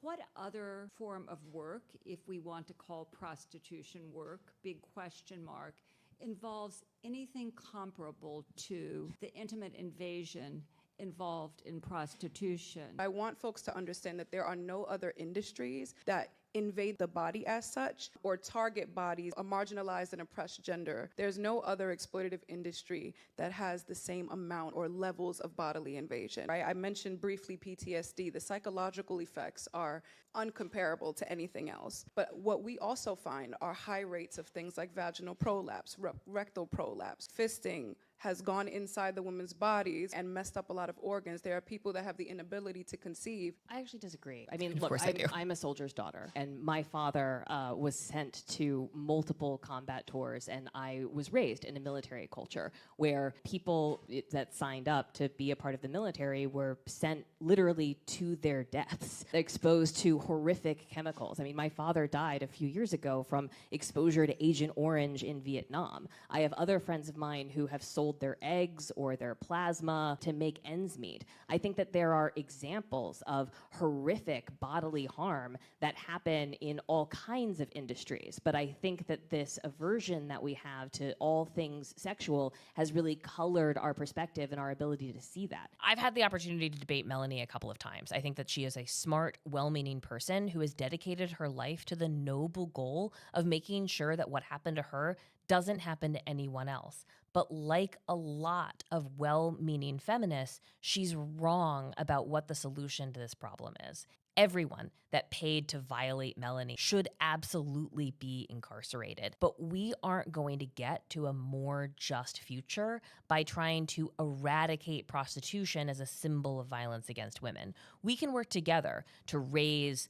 What other form of work, if we want to call prostitution work, big question mark, involves anything comparable to the intimate invasion involved in prostitution? I want folks to understand that there are no other industries that invade the body as such or target bodies, a marginalized and oppressed gender. There's no other exploitative industry that has the same amount or levels of bodily invasion. Right? I mentioned briefly PTSD. The psychological effects are uncomparable to anything else. But what we also find are high rates of things like vaginal prolapse, rectal prolapse, fisting, has gone inside the women's bodies and messed up a lot of organs. There are people that have the inability to conceive. I actually disagree. I mean, look, I'm a soldier's daughter, and my father was sent to multiple combat tours, and I was raised in a military culture where people that signed up to be a part of the military were sent literally to their deaths, exposed to horrific chemicals. I mean, my father died a few years ago from exposure to Agent Orange in Vietnam. I have other friends of mine who have sold their eggs or their plasma to make ends meet. I think that there are examples of horrific bodily harm that happen in all kinds of industries. But I think that this aversion that we have to all things sexual has really colored our perspective and our ability to see that. I've had the opportunity to debate Melanie a couple of times. I think that she is a smart, well-meaning person who has dedicated her life to the noble goal of making sure that what happened to her doesn't happen to anyone else. But like a lot of well-meaning feminists, she's wrong about what the solution to this problem is. Everyone that paid to violate Melanie should absolutely be incarcerated. But we aren't going to get to a more just future by trying to eradicate prostitution as a symbol of violence against women. We can work together to raise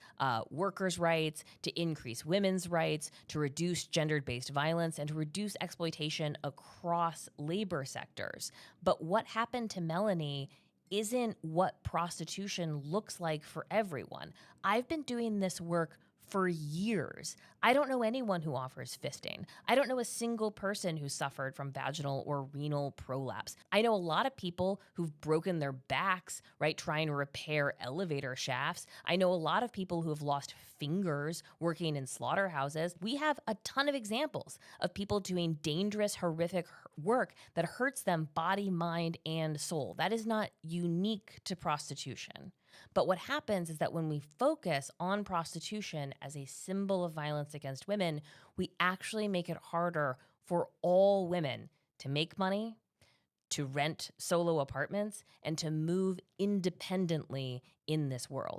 workers' rights, to increase women's rights, to reduce gender-based violence, and to reduce exploitation across labor sectors. But what happened to Melanie isn't what prostitution looks like for everyone. I've been doing this work for years. I don't know anyone who offers fisting. I don't know a single person who suffered from vaginal or renal prolapse. I know a lot of people who've broken their backs, right, trying to repair elevator shafts. I know a lot of people who have lost fingers working in slaughterhouses. We have a ton of examples of people doing dangerous, horrific work that hurts them body, mind, and soul. That is not unique to prostitution. But what happens is that when we focus on prostitution as a symbol of violence against women, we actually make it harder for all women to make money, to rent solo apartments, and to move independently in this world.